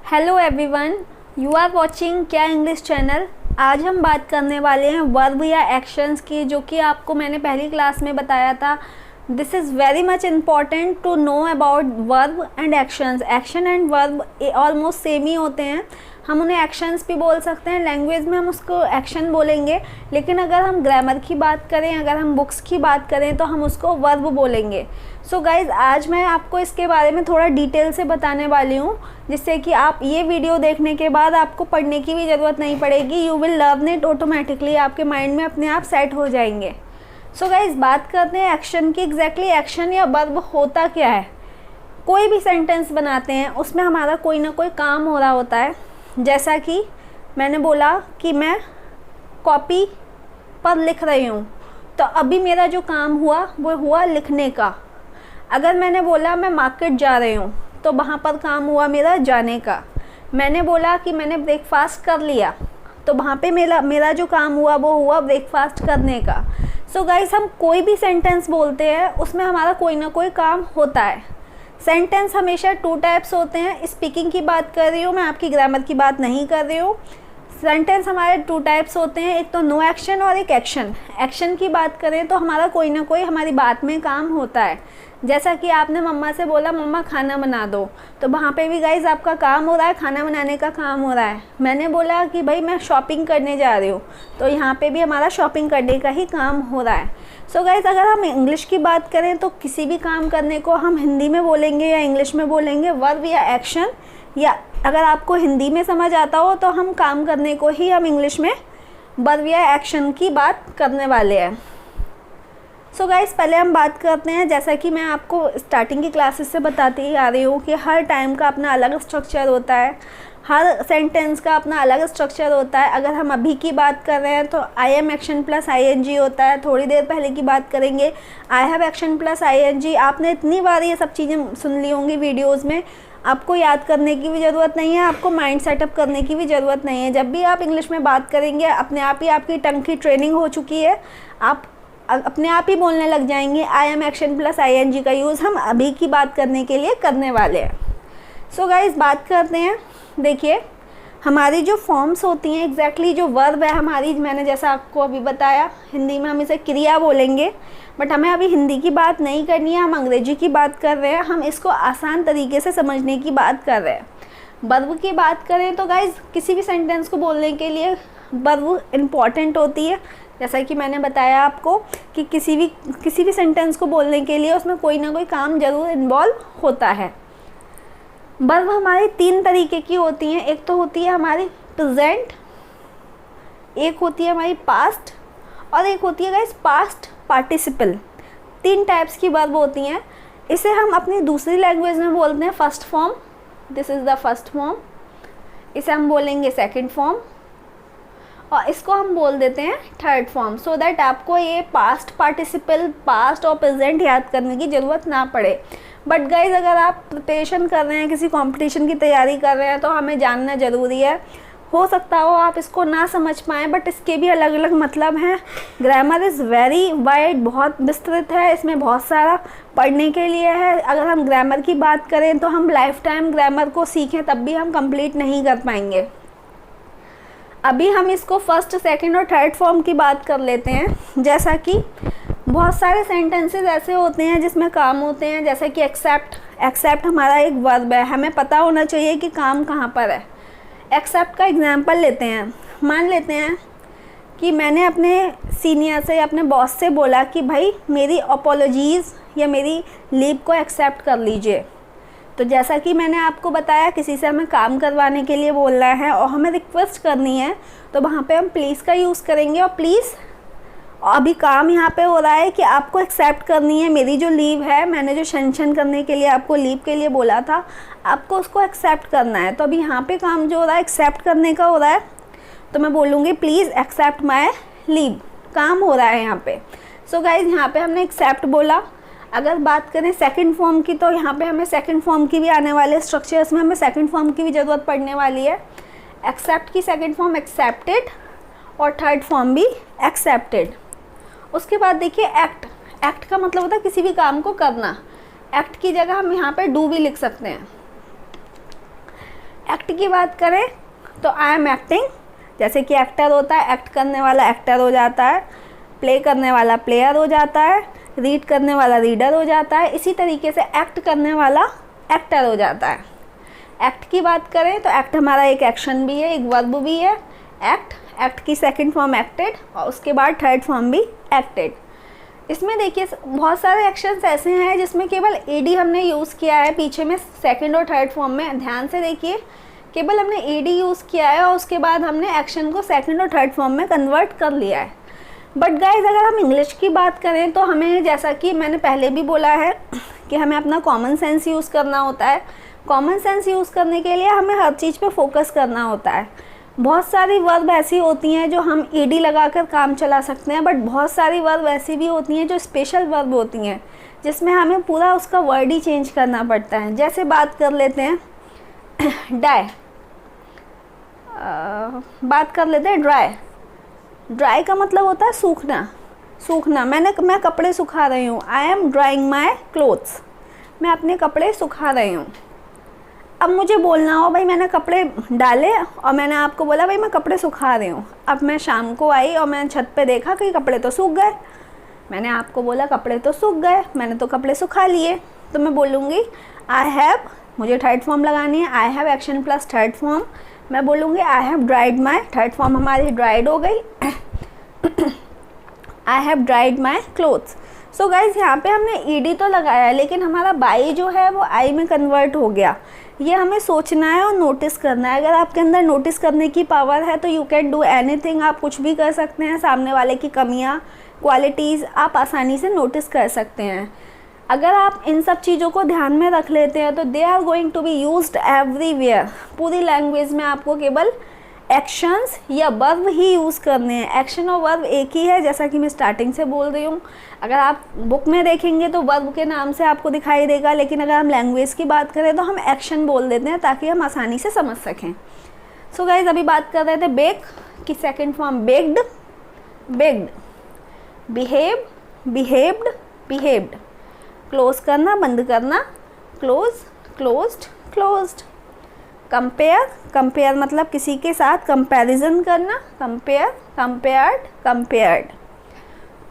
Hello everyone, you are watching क्या English channel. आज हम बात करने वाले हैं वर्ब या एक्शंस की, जो कि आपको मैंने पहली क्लास में बताया था। This is very much important to know about verb and actions. Action and verb almost same ही होते हैं। हम उन्हें एक्शंस भी बोल सकते हैं, लैंग्वेज में हम उसको एक्शन बोलेंगे, लेकिन अगर हम ग्रामर की बात करें, अगर हम बुक्स की बात करें तो हम उसको वर्ब बोलेंगे। सो गाइज़, आज मैं आपको इसके बारे में थोड़ा डिटेल से बताने वाली हूँ, जिससे कि आप ये वीडियो देखने के बाद आपको पढ़ने की भी ज़रूरत नहीं पड़ेगी। You will learn it automatically, आपके माइंड में अपने आप सेट हो जाएंगे। सो गाइज़, बात करते हैं एक्शन की। एग्जैक्टली एक्शन या वर्ब होता क्या है। कोई भी सेंटेंस बनाते हैं, उसमें हमारा कोई ना कोई काम हो रहा होता है। जैसा कि मैंने बोला कि मैं कॉपी पर लिख रही हूँ, तो अभी मेरा जो काम हुआ वो हुआ लिखने का। अगर मैंने बोला मैं मार्केट जा रही हूँ, तो वहाँ पर काम हुआ मेरा जाने का। मैंने बोला कि मैंने ब्रेकफास्ट कर लिया, तो वहाँ पे मेरा जो काम हुआ वो हुआ ब्रेकफास्ट करने का। सो गाइस, हम कोई भी सेंटेंस बोलते हैं, उसमें हमारा कोई ना कोई काम होता है। सेंटेंस हमेशा टू टाइप्स होते हैं। स्पीकिंग की बात कर रही हूँ मैं, आपकी ग्रामर की बात नहीं कर रही हूँ। सेंटेंस हमारे टू टाइप्स होते हैं, एक तो नो एक्शन और एक एक्शन। एक्शन की बात करें तो हमारा कोई ना कोई हमारी बात में काम होता है। जैसा कि आपने मम्मा से बोला मम्मा खाना बना दो, तो वहाँ पे भी गाइज आपका काम हो रहा है, खाना बनाने का काम हो रहा है। मैंने बोला कि भाई मैं शॉपिंग करने जा रही हूँ, तो यहाँ पे भी हमारा शॉपिंग करने का ही काम हो रहा है। सो गाइज, अगर हम इंग्लिश की बात करें तो किसी भी काम करने को हम हिंदी में बोलेंगे या इंग्लिश में बोलेंगे वर्ब या एक्शन। या अगर आपको हिंदी में समझ आता हो तो हम काम करने को ही हम इंग्लिश में वर्ब या एक्शन की बात करने वाले हैं। सो गाइस, पहले हम बात करते हैं, जैसा कि मैं आपको स्टार्टिंग की क्लासेस से बताती ही आ रही हूँ कि हर टाइम का अपना अलग स्ट्रक्चर होता है, हर सेंटेंस का अपना अलग स्ट्रक्चर होता है। अगर हम अभी की बात कर रहे हैं तो I am action plus ING होता है। थोड़ी देर पहले की बात करेंगे, I have action plus ING। आपने इतनी बार ये सब चीज़ें सुन ली होंगी वीडियोज़ में, आपको याद करने की भी ज़रूरत नहीं है, आपको माइंड सेटअप करने की भी ज़रूरत नहीं है। जब भी आप इंग्लिश में बात करेंगे, अपने आप ही आपकी टंग की ट्रेनिंग हो चुकी है, आप अपने आप ही बोलने लग जाएंगे। I am action plus ING का यूज़ हम अभी की बात करने के लिए करने वाले हैं। सो गाइस, बात करते हैं। देखिए, हमारी जो फॉर्म्स होती हैं, एग्जैक्टली जो वर्ब है हमारी, मैंने जैसा आपको अभी बताया, हिंदी में हम इसे क्रिया बोलेंगे, बट हमें अभी हिंदी की बात नहीं करनी है, हम अंग्रेजी की बात कर रहे हैं। हम इसको आसान तरीके से समझने की बात कर रहे हैं। वर्ब की बात करें तो गाइज, किसी भी सेंटेंस को बोलने के लिए वर्ब इम्पॉर्टेंट होती है। जैसा कि मैंने बताया आपको कि किसी भी सेंटेंस को बोलने के लिए उसमें कोई ना कोई काम ज़रूर इन्वॉल्व होता है। वर्ब हमारी तीन तरीके की होती हैं। एक तो होती है हमारी प्रेजेंट, एक होती है हमारी पास्ट, और एक होती है गाइस पास्ट पार्टिसिपल। तीन टाइप्स की वर्ब होती हैं। इसे हम अपनी दूसरी लैंग्वेज में बोलते हैं first form, this is the first form. इसे हम बोलेंगे सेकंड फॉर्म, और इसको हम बोल देते हैं थर्ड फॉर्म, सो दैट आपको ये पास्ट पार्टिसिपल, पास्ट और प्रेजेंट याद करने की ज़रूरत ना पड़े। बट गाइज, अगर आप प्रिपरेशन कर रहे हैं, किसी कंपटीशन की तैयारी कर रहे हैं, तो हमें जानना ज़रूरी है। हो सकता हो आप इसको ना समझ पाएँ, बट इसके भी अलग अलग मतलब हैं। ग्रामर इज़ वेरी वाइड, बहुत विस्तृत है, इसमें बहुत सारा पढ़ने के लिए है। अगर हम ग्रामर की बात करें तो हम लाइफ टाइम ग्रामर को सीखें तब भी हम कंप्लीट नहीं कर पाएंगे। अभी हम इसको फर्स्ट, सेकंड और थर्ड फॉर्म की बात कर लेते हैं। जैसा कि बहुत सारे सेंटेंसेस ऐसे होते हैं जिसमें काम होते हैं, जैसे कि एक्सेप्ट। एक्सेप्ट हमारा एक वर्ब है, हमें पता होना चाहिए कि काम कहाँ पर है। एक्सेप्ट का एग्जांपल लेते हैं। मान लेते हैं कि मैंने अपने सीनियर से, अपने बॉस से बोला कि भाई मेरी अपॉलॉजीज़ या मेरी लीव को एक्सेप्ट कर लीजिए। तो जैसा कि मैंने आपको बताया, किसी से हमें काम करवाने के लिए बोलना है और हमें रिक्वेस्ट करनी है, तो वहाँ पे हम प्लीज़ का यूज़ करेंगे। और प्लीज़, अभी काम यहाँ पे हो रहा है कि आपको एक्सेप्ट करनी है मेरी जो लीव है, मैंने जो सेंक्शन करने के लिए आपको लीव के लिए बोला था, आपको उसको एक्सेप्ट करना है। तो अभी यहाँ पे काम जो हो रहा है एक्सेप्ट करने का हो रहा है, तो मैं बोलूँगी प्लीज़ एक्सेप्ट माई लीव, काम हो रहा है यहाँ पे। सो गाइज, यहाँ पे हमने एक्सेप्ट बोला। अगर बात करें सेकंड फॉर्म की, तो यहाँ पे हमें सेकंड फॉर्म की भी आने वाले स्ट्रक्चर्स में हमें सेकंड फॉर्म की भी ज़रूरत पड़ने वाली है। एक्सेप्ट की सेकंड फॉर्म एक्सेप्टेड, और थर्ड फॉर्म भी एक्सेप्टेड। उसके बाद देखिए एक्ट। एक्ट का मतलब होता है किसी भी काम को करना। एक्ट की जगह हम यहाँ पे डू भी लिख सकते हैं। एक्ट की बात करें तो आई एम एक्टिंग, जैसे कि एक्टर होता है, एक्ट करने वाला एक्टर हो जाता है, प्ले करने वाला प्लेयर हो जाता है, रीड करने वाला रीडर हो जाता है, इसी तरीके से एक्ट करने वाला एक्टर हो जाता है। एक्ट की बात करें तो एक्ट हमारा एक एक्शन भी है, एक वर्ब भी है। एक्ट की सेकंड फॉर्म एक्टेड और उसके बाद थर्ड फॉर्म भी एक्टेड। इसमें देखिए बहुत सारे एक्शंस ऐसे हैं जिसमें केवल एडी हमने यूज़ किया है पीछे में सेकंड और थर्ड फॉर्म में। ध्यान से देखिए, केवल हमने एडी यूज़ किया है और उसके बाद हमने एक्शन को सेकंड और थर्ड फॉर्म में कन्वर्ट कर लिया है। बट गाइज अगर हम इंग्लिश की बात करें तो हमें, जैसा कि मैंने पहले भी बोला है, कि हमें अपना कॉमन सेंस यूज़ करना होता है। कॉमन सेंस यूज़ करने के लिए हमें हर चीज़ पे फोकस करना होता है। बहुत सारी वर्ब ऐसी होती हैं जो हम ईडी लगाकर काम चला सकते हैं, बट बहुत सारी वर्ब ऐसी भी होती हैं जो स्पेशल वर्ब होती हैं जिसमें हमें पूरा उसका वर्ड ही चेंज करना पड़ता है। जैसे बात कर लेते हैं डाई, बात कर लेते हैं ड्राई। ड्राई का मतलब होता है सूखना, सूखना। मैं कपड़े सुखा रही हूँ, I am drawing my clothes, मैं अपने कपड़े सुखा रही हूँ। अब मुझे बोलना हो भाई मैंने कपड़े डाले और मैंने आपको बोला भाई मैं कपड़े सुखा रही हूँ। अब मैं शाम को आई और मैंने छत पे देखा कि कपड़े तो सूख गए, मैंने आपको बोला कपड़े तो सूख गए, मैंने तो कपड़े सुखा लिए, तो मैं बोलूँगी आई हैव, मुझे थर्ड फॉर्म लगानी है, I have action plus third form, मैं बोलूँगी I have dried my, third form हमारी ड्राइड हो गई, I have dried my clothes. So guys यहाँ पे हमने ईडी तो लगाया लेकिन हमारा बाई जो है वो आई में कन्वर्ट हो गया। ये हमें सोचना है और नोटिस करना है। अगर आपके अंदर नोटिस करने की पावर है तो यू कैन डू एनीथिंग, आप कुछ भी कर सकते हैं। सामने वाले की कमियाँ, क्वालिटीज़ आप आसानी से नोटिस कर सकते हैं। अगर आप इन सब चीज़ों को ध्यान में रख लेते हैं तो they are going to be used everywhere. पूरी लैंग्वेज में आपको केवल एक्शंस या वर्ब ही यूज़ करने हैं। एक्शन और वर्ब एक ही है, जैसा कि मैं स्टार्टिंग से बोल रही हूँ। अगर आप बुक में देखेंगे तो वर्ब के नाम से आपको दिखाई देगा, लेकिन अगर हम लैंग्वेज की बात करें तो हम एक्शन बोल देते हैं ताकि हम आसानी से समझ सकें। सो गाइज अभी बात कर रहे थे बेक की second form baked, baked, behave, behaved, behaved, close करना, बंद करना, close, closed, closed, compare, compare मतलब किसी के साथ कंपैरिजन करना, compare, compared, compared,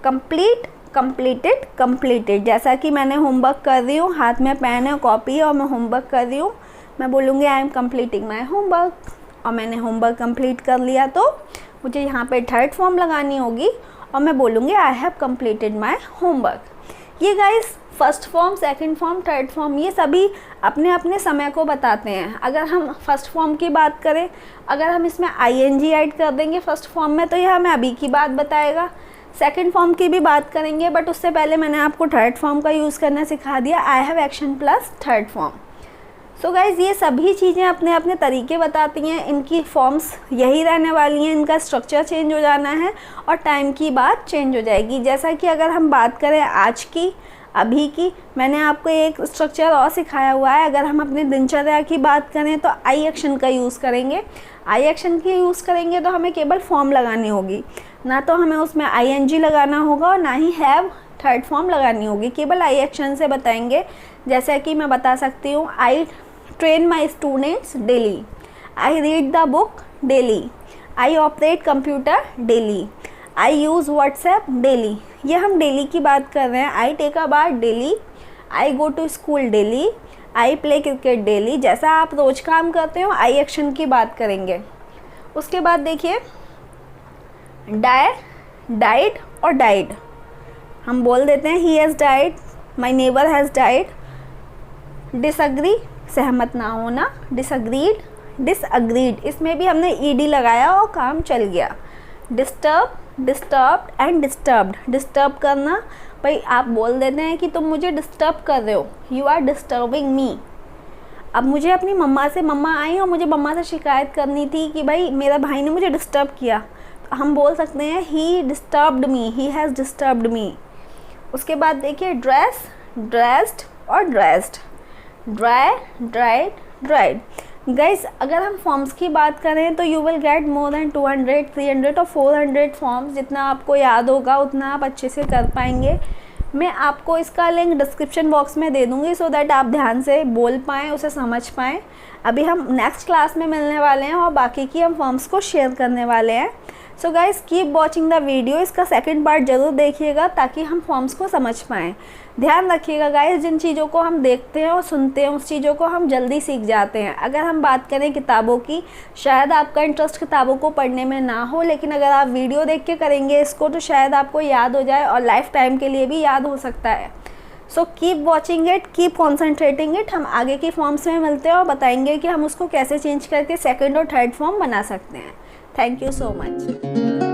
complete, completed, completed. जैसा कि मैंने होमवर्क कर रही हूँ, हाथ में पेन है, कॉपी है और मैं होमवर्क कर रही हूँ, मैं बोलूँगी I am completing my homework, और मैंने होमवर्क कंप्लीट कर लिया तो मुझे यहाँ पे थर्ड फॉर्म लगानी होगी और मैं बोलूँगी I have completed my homework. ये guys first form, second form, third form ये सभी अपने अपने समय को बताते हैं। अगर हम फर्स्ट फॉर्म की बात करें, अगर हम इसमें आईएनजी ऐड कर देंगे फर्स्ट फॉर्म में तो यह हमें अभी की बात बताएगा। सेकंड फॉर्म की भी बात करेंगे, बट उससे पहले मैंने आपको थर्ड फॉर्म का यूज़ करना सिखा दिया, I have action plus third form. So guys ये सभी चीज़ें अपने अपने तरीके बताती हैं, इनकी फॉर्म्स यही रहने वाली हैं, इनका स्ट्रक्चर चेंज हो जाना है और टाइम की बात चेंज हो जाएगी। जैसा कि अगर हम बात करें आज की, अभी की, मैंने आपको एक स्ट्रक्चर और सिखाया हुआ है। अगर हम अपनी दिनचर्या की बात करें तो आई एक्शन का यूज़ करेंगे। आई एक्शन की यूज़ करेंगे तो हमें केवल फॉर्म लगानी होगी, ना तो हमें उसमें आईएनजी लगाना होगा और ना ही हैव थर्ड फॉर्म लगानी होगी, केवल आई एक्शन से बताएंगे। जैसा कि मैं बता सकती हूँ, I train my students daily, I read the book daily, I operate computer daily, I use WhatsApp daily. ये हम डेली की बात कर रहे हैं। I take a bath daily, I go to school daily, I play cricket daily. जैसा आप रोज काम करते हो आई एक्शन की बात करेंगे। उसके बाद देखिए डाई, डाइड और डाइड, हम बोल देते हैं he has died, my neighbour has died. Disagree सहमत ना होना, डिसअग्रीड, डिसअग्रीड, इसमें भी हमने ईडी लगाया और काम चल गया। Disturb, disturbed and disturbed, disturb करना, भाई आप बोल देते हैं कि तुम मुझे डिस्टर्ब कर रहे हो, यू आर डिस्टर्बिंग मी। अब मुझे अपनी मम्मा से, मम्मा आई और मुझे मम्मा से शिकायत करनी थी कि भाई मेरा भाई ने मुझे डिस्टर्ब किया, तो हम बोल सकते हैं he disturbed me, he has disturbed me. उसके बाद देखिए ड्रेस, ड्रेस्ड और dressed, dry, dried, dried. Guys अगर हम फॉर्म्स की बात करें तो you will get more than 200, 300 और 400 फॉर्म्स। जितना आपको याद होगा उतना आप अच्छे से कर पाएंगे। मैं आपको इसका लिंक डिस्क्रिप्शन बॉक्स में दे दूँगी सो दैट आप ध्यान से बोल पाएँ, उसे समझ पाएँ। अभी हम नेक्स्ट क्लास में मिलने वाले हैं और बाकी की हम फॉर्म्स को शेयर करने वाले हैं। So guys keep watching the video, इसका सेकंड पार्ट ज़रूर देखिएगा ताकि हम फॉर्म्स को समझ पाएँ। ध्यान रखिएगा गाइस, जिन चीज़ों को हम देखते हैं और सुनते हैं उस चीज़ों को हम जल्दी सीख जाते हैं। अगर हम बात करें किताबों की, शायद आपका इंटरेस्ट किताबों को पढ़ने में ना हो, लेकिन अगर आप वीडियो देख के करेंगे इसको तो शायद आपको याद हो जाए और लाइफ टाइम के लिए भी याद हो सकता है। So keep watching it, keep concentrating it. हम आगे की फॉर्म्स में मिलते हैं और बताएंगे कि हम उसको कैसे चेंज करके सेकेंड और थर्ड फॉर्म बना सकते हैं। Thank you so much.